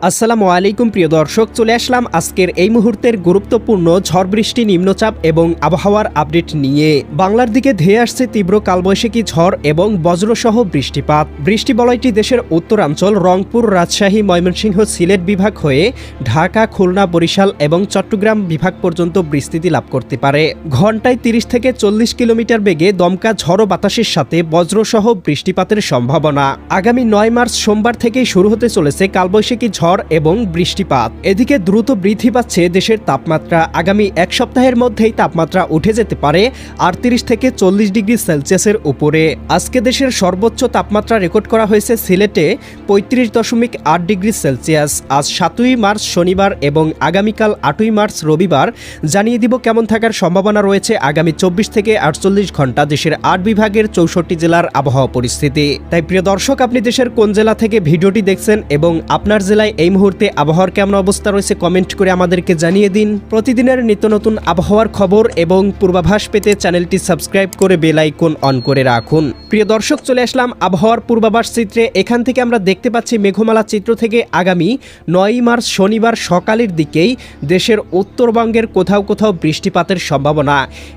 আসসালামু আলাইকুম প্রিয় দর্শক, চলে আসলাম আজকের এই মুহূর্তের গুরুত্বপূর্ণ ঝড় বৃষ্টি, নিম্নচাপ এবং আবহাওয়ার আপডেট নিয়ে। বাংলার দিকে ধেয়ে আসছে তীব্র কালবৈশাখী ঝড় এবং বজ্রসহ বৃষ্টিপাত। বৃষ্টি বলয়টি দেশের উত্তরাঞ্চল রংপুর, রাজশাহী, ময়মনসিংহ, সিলেট বিভাগ হয়ে ঢাকা, খুলনা, বরিশাল এবং চট্টগ্রাম বিভাগ পর্যন্ত বিস্তৃতি লাভ করতে পারে। ঘন্টায় 30 থেকে 40 কিলোমিটার বেগে দমকা ঝড় ও বাতাসের সাথে বজ্রসহ বৃষ্টিপাতের সম্ভাবনা। আগামী 9 মার্চ সোমবার থেকেই শুরু হতে চলেছে কালবৈশাখী ঝড় এবং বৃষ্টিপাত। এদিকে দ্রুত বৃদ্ধি পাচ্ছে দেশের তাপমাত্রা। আগামী এক সপ্তাহের মধ্যেই তাপমাত্রা উঠে যেতে পারে 38 থেকে 40 ডিগ্রি সেলসিয়াসের উপরে। আজকে দেশের সর্বোচ্চ তাপমাত্রা রেকর্ড করা হয়েছে সিলেটে 35.8 ডিগ্রি সেলসিয়াস। আজ 7ই মার্চ শনিবার এবং আগামীকাল 8ই মার্চ রবিবার জানিয়ে দিব কেমন থাকার সম্ভাবনা রয়েছে আগামী 24 থেকে 48 ঘন্টা দেশের 8 বিভাগের 64 জেলার আবহাওয়া পরিস্থিতি। তাই প্রিয় দর্শক, আপনি দেশের কোন জেলা থেকে ভিডিওটি দেখছেন এবং আপনার জেলায় এই মুহূর্তে আবহাওয়ার কেমন অবস্থা রয়েছে কমেন্ট করে আমাদেরকে জানিয়ে দিন। প্রতিদিনের নিত্য নতুন আবহাওয়ার খবর এবং পূর্বাভাস পেতে চ্যানেলটি সাবস্ক্রাইব করে বেল আইকন অন করে রাখুন। প্রিয় দর্শক, চলে আসলাম আবহাওয়ার পূর্বাভাস চিত্রে। এখান থেকে আমরা দেখতে পাচ্ছি মেঘমালা চিত্র থেকে আগামী 9ই মার্চ শনিবার সকালের দিকেই দেশের উত্তরবঙ্গের কোথাও কোথাও বৃষ্টিপাতের সম্ভাবনা।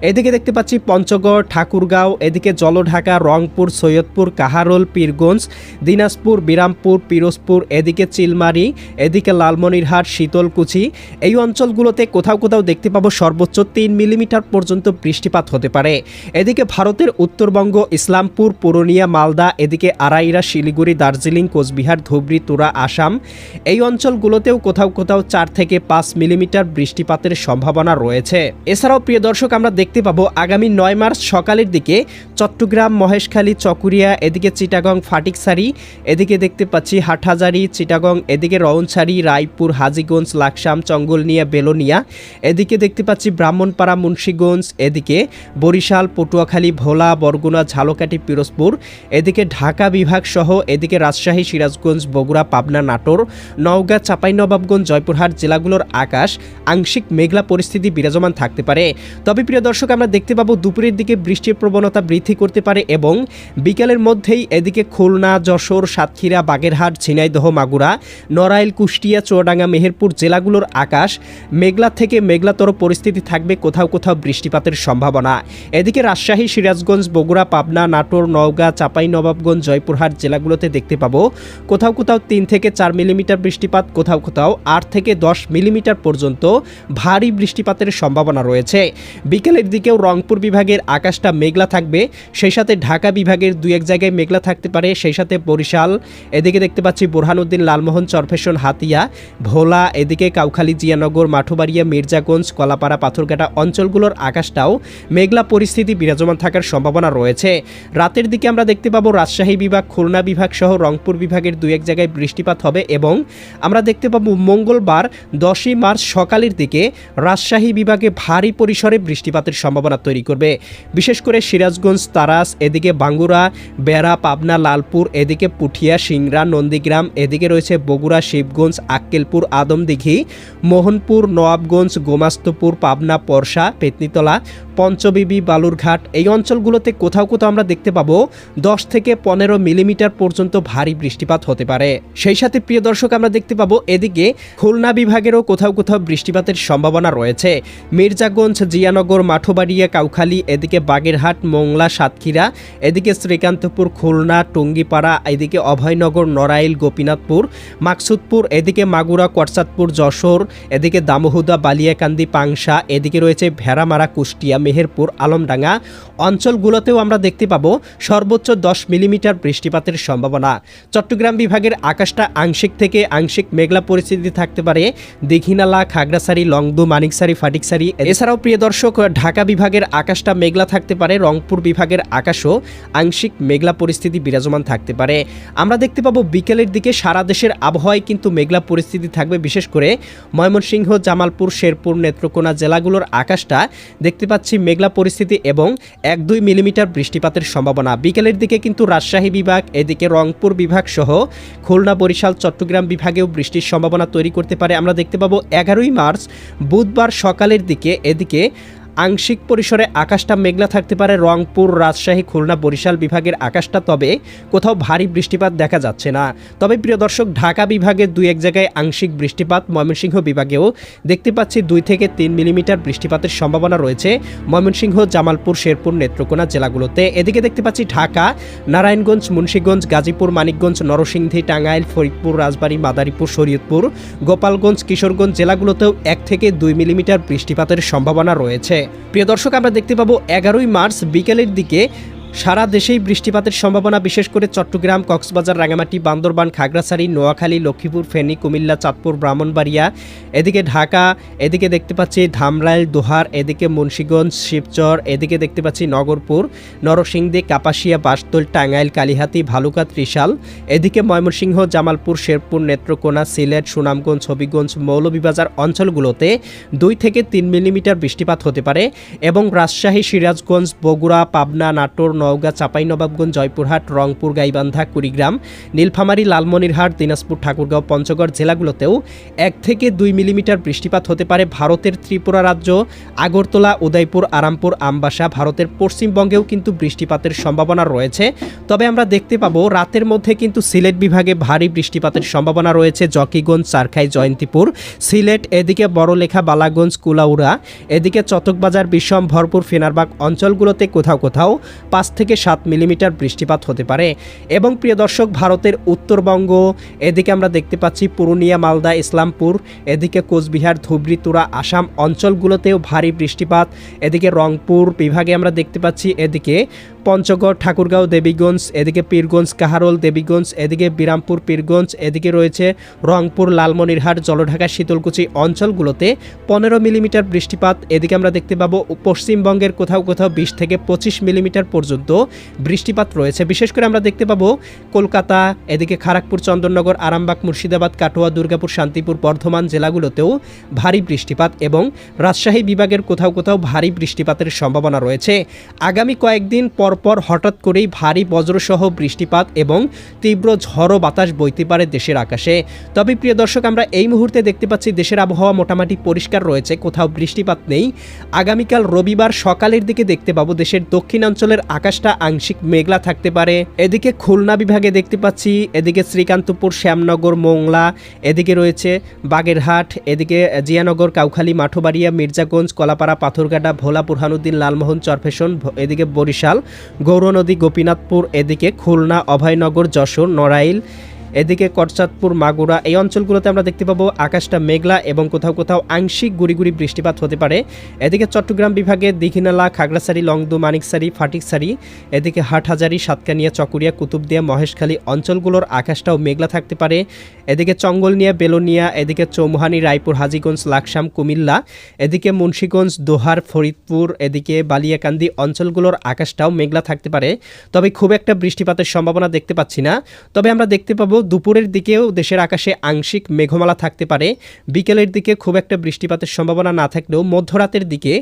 এদিকে দেখতে পাচ্ছি পঞ্চগড়, ঠাকুরগাঁও, এদিকে জলঢাকা, রংপুর, সৈয়দপুর, কাহারোল, পীরগঞ্জ, দিনাজপুর, বিরামপুর, পিরোজপুর, এদিকে চিলমারি, এদিকে লালমনিরহাট, শীতলকুচি, এই অঞ্চলগুলোতে কোথাও কোথাও দেখতে পাবো সর্বোচ্চ 3 মিলিমিটার পর্যন্ত বৃষ্টিপাত হতে পারে। এদিকে ভারতের উত্তরবঙ্গ, ইসলামপুর, পুরুলিয়া, মালদা, এদিকে আড়াইরা, শিলিগুড়ি, দার্জিলিং, কোচবিহার, ধুবড়ী, তুরা, আসাম, এই অঞ্চলগুলোতেও কোথাও কোথাও 4 থেকে 5 মিলিমিটার বৃষ্টিপাতের সম্ভাবনা রয়েছে। এছাড়াও প্রিয় দর্শক, আমরা দেখতে পাবো আগামী 9 মার্চ সকালের দিকে চট্টগ্রাম, মহেশখালী, চকুরিয়া, এদিকে চিটাগং, ফাটিকছড়ি, এদিকে দেখতে পাচ্ছি হাটহাজারী, চিটাগং, এদিকে রওনছড়ি, রায়পুর, হাজীগঞ্জ, লাকসাম, চঙ্গলনিয়া, বেলোনিয়া, এদিকে দেখতে পাচ্ছি ব্রাহ্মণপাড়া, মুন্সীগঞ্জ, এদিকে বরিশাল, পটুয়াখালী, ভোলা, বরগুনা, ঝালকাঠি, পিরোজপুর, এদিকে ঢাকা বিভাগ সহ এদিকে রাজশাহী, সিরাজগঞ্জ, বগুড়া, পাবনা, নাটোর, নওগাঁ, চাঁপাইনবাবগঞ্জ, জয়পুরহাট জেলাগুলোর আকাশ আংশিক মেঘলা পরিস্থিতি বিরাজমান থাকতে পারে। তবে প্রিয় দর্শক, আমরা দেখতে পাবো দুপুরের দিকে বৃষ্টির প্রবণতা বৃদ্ধি করতে পারে এবং বিকালের মধ্যেই এদিকে খুলনা, যশোর, সাতক্ষীরা, বাগেরহাট, ঝিনাইদহ, মাগুরা, নড়াইল, কুষ্টিয়া, চুয়াডাঙ্গা, মেহেরপুর জেলাগুলোর আকাশ মেঘলা থেকে মেঘলাতর পরিস্থিতি থাকবে, কোথাও কোথাও বৃষ্টিপাতের সম্ভাবনা। এদিকে রাজশাহী, সিরাজগঞ্জ, বগুড়া, পাবনা, নাটোর, নওগাঁ, চাঁপাইনবাবগঞ্জ, জয়পুরহাট জেলাগুলোতে দেখতে পাবো কোথাও কোথাও 3 থেকে 4 মিলিমিটার বৃষ্টিপাত, কোথাও কোথাও 8 থেকে 10 মিলিমিটার পর্যন্ত ভারী বৃষ্টিপাতের সম্ভাবনা রয়েছে। বিকেলের দিকেও রংপুর বিভাগের আকাশটা মেঘলা থাকবে, সেই সাথে ঢাকা বিভাগের 2-1 জায়গায় মেঘলা থাকতে পারে, সেই সাথে বরিশাল, এদিকে দেখতে পাচ্ছি বোরহানুদ্দিন, লালমোহন, চরফেশন, হাতিয়া, ভোলা, এদিকে কাউখালী, জিয়ানগর, মাঠুবাড়িয়া, মির্জাগঞ্জ, কলাপাড়া, পাথরঘাটা অঞ্চলগুলোর আকাশটাও মেঘলা পরিস্থিতি বিরাজমান থাকার সম্ভাবনা রয়েছে। রাতের দিকে আমরা দেখতে পাবো রাজশাহী বিভাগ, খুলনা বিভাগ সহ রংপুর বিভাগের 2-1 জায়গায় বৃষ্টিপাত হবে এবং আমরা দেখতে পাবো মঙ্গলবার 10ই মার্চ সকালের দিকে রাজশাহী বিভাগে ভারী পরিসরে বৃষ্টিপাতের সম্ভাবনা তৈরি করবে। বিশেষ করে সিরাজগঞ্জ, তারাস, এদিকে বাঙ্গুরা, বেড়া, পাবনা, লালপুর, এদিকে পুঠিয়া, সিংড়া, নন্দীগ্রাম, এদিকে রয়েছে বগুড়া, শিবগঞ্জ, আক্কেলপুর, আদমদিঘি, মোহনপুর, নওয়াবগঞ্জ, গোমাস্তপুর, পাবনা, পরশা, পেতনিতলা, পঞ্চবিবি, বালুরঘাট, এই অঞ্চলগুলোতে কোথাও কোথাও আমরা দেখতে পাবো 10 থেকে 15 মিলিমিটার পর্যন্ত ভারী বৃষ্টিপাত হতে পারে। সেই সাথে প্রিয় দর্শক, আমরা দেখতে পাবো এদিকে খুলনা বিভাগেরও কোথাও কোথাও বৃষ্টিপাতের সম্ভাবনা রয়েছে। মির্জাগঞ্জ, জিয়ানগর, মাঠুবাড়িয়া, কাউখালী, এদিকে বাগেরহাট, মোংলা, সাতক্ষীরা, এদিকে শ্রীকান্তপুর, খুলনা, টুঙ্গিপাড়া, এদিকে অভয়নগর, নড়াইল, গোপীনাথপুর, মাকসুদপুর, এদিকে মাগুরা, কটসাদপুর, যশোর, এদিকে দামোহুদা, বালিয়াকান্দি, পাংশা, এদিকে রয়েছে ভেড়ামারা, কুষ্টিয়া, মেহেরপুর, আলমডাঙ্গা অঞ্চলগুলোতেও আমরা দেখতে পাবো সর্বোচ্চ 10 মিলিমিটার বৃষ্টিপাতের সম্ভাবনা। চট্টগ্রাম বিভাগের আকাশটা আংশিক থেকে আংশিক মেঘলা পরিস্থিতি থাকতে পারে। দীঘিনালা, খাগড়াছড়ি, লংদু, মানিকছড়ি, ফাটিকছড়ি, এছাড়াও প্রিয় দর্শক ঢাকা বিভাগের আকাশটা মেঘলা থাকতে পারে। রংপুর বিভাগের আকাশও আংশিক মেঘলা পরিস্থিতি বিরাজমান থাকতে পারে। আমরা দেখতে পাবো বিকেলের দিকে সারা দেশের আবহাওয়ায় কিন্তু মেঘলা পরিস্থিতি থাকবে। বিশেষ করে ময়মনসিংহ, জামালপুর, শেরপুর, নেত্রকোনা জেলাগুলোর আকাশটা দেখতে পাচ্ছি মেঘলা পরিস্থিতি এবং 1-2 মিলিমিটার বৃষ্টিপাতের সম্ভাবনা। বিকেলের দিকে কিন্তু রাজশাহী বিভাগ, এদিকে রংপুর বিভাগ সহ খুলনা, বরিশাল, চট্টগ্রাম বিভাগেও বৃষ্টির সম্ভাবনা তৈরি করতে পারে। আমরা দেখতে পাবো 11ই মার্চ বুধবার সকালের দিকে এদিকে আংশিক পরিসরে আকাশটা মেঘলা থাকতে পারে রংপুর, রাজশাহী, খুলনা, বরিশাল বিভাগের আকাশটা, তবে কোথাও ভারী বৃষ্টিপাত দেখা যাচ্ছে না। তবে প্রিয় দর্শক, ঢাকা বিভাগে 2-1 জায়গায় আংশিক বৃষ্টিপাত, ময়মনসিংহ বিভাগেও দেখতে পাচ্ছি 2 থেকে 3 মিলিমিটার বৃষ্টিপাতের সম্ভাবনা রয়েছে ময়মনসিংহ, জামালপুর, শেরপুর, নেত্রকোনা জেলাগুলোতে। এদিকে দেখতে পাচ্ছি ঢাকা, নারায়ণগঞ্জ, মুন্সিগঞ্জ, গাজীপুর, মানিকগঞ্জ, নরসিংদী, টাঙ্গাইল, ফরিদপুর, রাজবাড়ী, মাদারীপুর, শরীয়তপুর, গোপালগঞ্জ, কিশোরগঞ্জ জেলাগুলোতেও 1 থেকে 2 মিলিমিটার বৃষ্টিপাতের সম্ভাবনা রয়েছে। প্রিয় দর্শক, আমরা দেখতে পাবো 11ই মার্চ বিকেলের দিকে সারা দেশেই বৃষ্টিপাতের সম্ভাবনা, বিশেষ করে চট্টগ্রাম, কক্সবাজার, রাঙামাটি, বান্দরবান, খাগড়াছড়ি, নোয়াখালী, লক্ষ্মীপুর, ফেনী, কুমিল্লা, চাঁদপুর, ব্রাহ্মণবাড়িয়া, এদিকে ঢাকা, এদিকে দেখতে পাচ্ছি ধামরাইল, দোহার, এদিকে মুন্সিগঞ্জ, শিবচর, এদিকে দেখতে পাচ্ছি নগরপুর, নরসিংদী, কাপাসিয়া, বাসতল, টাঙ্গাইল, কালিহাতী, ভালুকা, ত্রিশাল, এদিকে ময়মনসিংহ, জামালপুর, শেরপুর, নেত্রকোনা, সিলেট, সুনামগঞ্জ, হবিগঞ্জ, মৌলভীবাজার অঞ্চলগুলোতে 2 থেকে 3 মিলিমিটার বৃষ্টিপাত হতে পারে এবং রাজশাহী, সিরাজগঞ্জ, বগুড়া, পাবনা, নাটোর, নওগাঁ, চাঁপাইনবাবগঞ্জ, জয়পুরহাট, রংপুর, গাইবান্ধা, কুড়িগ্রাম, নীলফামারী, লালমনিরহাট, দিনাজপুর, ঠাকুরগাঁও, পঞ্চগড় জেলাগুলোতেও 1 থেকে 2 মিলিমিটার বৃষ্টিপাত হতে পারে। ভারতের ত্রিপুরা রাজ্য, আগরতলা, উদয়পুর, আরামপুর, আমবাসা, ভারতের পশ্চিমবঙ্গেও কিন্তু বৃষ্টিপাতের সম্ভাবনা রয়েছে। তবে আমরা দেখতে পাবো রাতের মধ্যে কিন্তু সিলেট বিভাগে ভারী বৃষ্টিপাতের সম্ভাবনা রয়েছে। জকিগঞ্জ, চারখাই, জয়ন্তীপুর, সিলেট, এদিকে বড়লেখা, বালাগঞ্জ, কুলাউড়া, এদিকে চটকবাজার, বিষম, ভরপুর, ফেনারবাগ অঞ্চলগুলোতে কোথাও কোথাও 5 থেকে 7 মিলিমিটার বৃষ্টিপাত হতে পারে। এবং প্রিয় দর্শক, ভারতের উত্তরবঙ্গ, এদিকে আমরা দেখতে পাচ্ছি পুরুলিয়া, মালদা, ইসলামপুর, এদিকে কোচবিহার, ধুবড়ী, তুরা, আসাম অঞ্চলগুলোতেও ভারী বৃষ্টিপাত। এদিকে রংপুর বিভাগে আমরা দেখতে পাচ্ছি এদিকে পঞ্চগড়, ঠাকুরগাঁও, দেবীগঞ্জ, এদিকে পীরগঞ্জ, কাহারোল, দেবীগঞ্জ, এদিকে বিরামপুর, পীরগঞ্জ, এদিকে রয়েছে রংপুর, লালমনিরহাট, জলঢাকা, শীতলকুচি অঞ্চলগুলোতে 15 মিলিমিটার বৃষ্টিপাত। এদিকে আমরা দেখতে পাবো পশ্চিমবঙ্গের কোথাও কোথাও 20 থেকে 25 মিলিমিটার পর্যন্ত বৃষ্টিপাত রয়েছে। বিশেষ করে আমরা দেখতে পাবো কলকাতা, এদিকে খড়গপুর, চন্দননগর, আরামবাগ, মুর্শিদাবাদ, কাটোয়া, দুর্গাপুর, শান্তিপুর, বর্ধমান জেলাগুলোতেও ভারী বৃষ্টিপাত এবং রাজশাহী বিভাগের কোথাও কোথাও ভারী বৃষ্টিপাতের সম্ভাবনা রয়েছে। আগামী কয়েকদিন পরপর হঠাৎ করেই ভারী বজ্রসহ বৃষ্টিপাত এবং তীব্র ঝড়ো বাতাস বইতে পারে দেশের আকাশে। তবে প্রিয় দর্শক, আমরা এই মুহূর্তে দেখতে পাচ্ছি দেশের আবহাওয়া মোটামুটি পরিষ্কার রয়েছে, কোথাও বৃষ্টিপাত নেই। আগামীকাল রবিবার সকালের দিকে দেখতে পাবো দেশের দক্ষিণাঞ্চলের আকাশটা আংশিক মেঘলা থাকতে পারে। এদিকে খুলনা বিভাগে দেখতে পাচ্ছি এদিকে শ্রীকান্তপুর, শ্যামনগর, মোংলা, এদিকে রয়েছে বাগেরহাট, এদিকে জিয়ানগর, কাউখালী, মাঠবাড়িয়া, মির্জাগঞ্জ, কলাপাড়া, পাথরঘাটা, ভোলা, বুরহানুদ্দিন, লালমোহন, চরফেশন, এদিকে বরিশাল, গৌরনদী, গোপীনাথপুর, এদিকে খুলনা, অভয়নগর, যশোর, নড়াইল, এদিকে করচাঁদপুর, মাগুরা এই অঞ্চলগুলোতে আমরা দেখতে পাবো আকাশটা মেঘলা এবং কোথাও কোথাও আংশিক গুড়ি বৃষ্টিপাত হতে পারে। এদিকে চট্টগ্রাম বিভাগে দীঘিনালা, খাগড়াছড়ি, লংদু, মানিকছড়ি, ফাটিকছড়ি, এদিকে হাটহাজারী, সাতকানিয়া, চকুরিয়া, কুতুবদিয়া, মহেশখালী অঞ্চলগুলোর আকাশটাও মেঘলা থাকতে পারে। এদিকে চঙ্গলনিয়া, বেলোনিয়া, এদিকে চৌমুহানি, রায়পুর, হাজীগঞ্জ, লাকসাম, কুমিল্লা, এদিকে মুন্সিগঞ্জ, দোহার, ফরিদপুর, এদিকে বালিয়াকান্দি অঞ্চলগুলোর আকাশটাও মেঘলা থাকতে পারে। তবে খুব একটা বৃষ্টিপাতের সম্ভাবনা দেখতে পাচ্ছি না। তবে আমরা দেখতে পাবো দুপুরের দিকেও দেশের আকাশে আংশিক মেঘমালা থাকতে পারে। বিকেলের দিকে খুব একটা বৃষ্টিপাতের সম্ভাবনা না থাকলেও মধ্যরাতের দিকে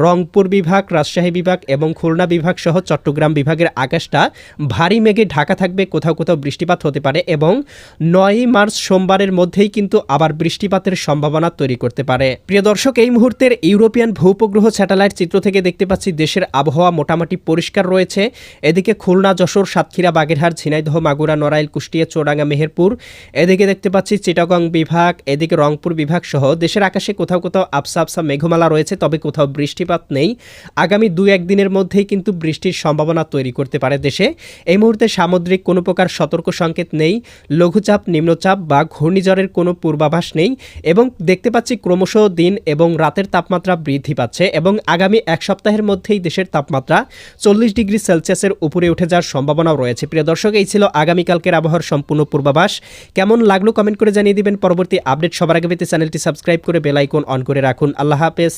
রংপুর বিভাগ, রাজশাহী বিভাগ এবং খুলনা বিভাগ সহ চট্টগ্রাম বিভাগের আকাশটা ভারী মেঘে ঢাকা থাকবে, কোথাও কোথাও বৃষ্টিপাত হতে পারে এবং 9 মার্চ সোমবারের মধ্যেই কিন্তু আবার বৃষ্টিপাতের সম্ভাবনা তৈরি করতে পারে। প্রিয় দর্শক, এই মুহূর্তের ইউরোপিয়ান ভূপগ্রহ স্যাটেলাইট চিত্র থেকে দেখতে পাচ্ছি দেশের আবহাওয়া মোটামুটি পরিষ্কার রয়েছে। এদিকে খুলনা, যশোর, সাতক্ষীরা, বাগেরহাট, ঝিনাইদহ, মাগুরা, নড়াইল, কুষ্টিয়া, চুয়াডাঙ্গা, মেহেরপুর, এদিকে দেখতে পাচ্ছি চিটাগং বিভাগ, এদিকে রংপুর বিভাগ সহ দেশের আকাশে কোথাও কোথাও আবসা আবসা মেঘমালা রয়েছে, তবে কোথাও বৃষ্টিপাত নেই। আগামী 2-1 দিনের মধ্যেই কিন্তু বৃষ্টির সম্ভাবনা তৈরি করতে পারে দেশে। এই মুহূর্তে সামুদ্রিক কোনো প্রকার সতর্ক সংকেত নেই, লঘুচাপ, নিম্নচাপ বা ঘূর্ণিঝড়ের কোনো পূর্বাভাস নেই এবং দেখতে পাচ্ছি ক্রমশ দিন এবং রাতের তাপমাত্রা বৃদ্ধি পাচ্ছে এবং আগামী 1 সপ্তাহের মধ্যেই দেশের তাপমাত্রা 40 ডিগ্রি সেলসিয়াসের উপরে উঠে যাওয়ার সম্ভাবনাও রয়েছে। প্রিয় দর্শক, এই ছিল আগামীকালকের আবহাওয়ার সম্পূর্ণ পূর্বাভাস। কেমন লাগলো কমেন্ট করে জানিয়ে দিবেন। পরবর্তী আপডেট সবার আগে পেতে চ্যানেলটি সাবস্ক্রাইব করে বেল আইকন অন করে রাখুন। আল্লাহ হাফেজ।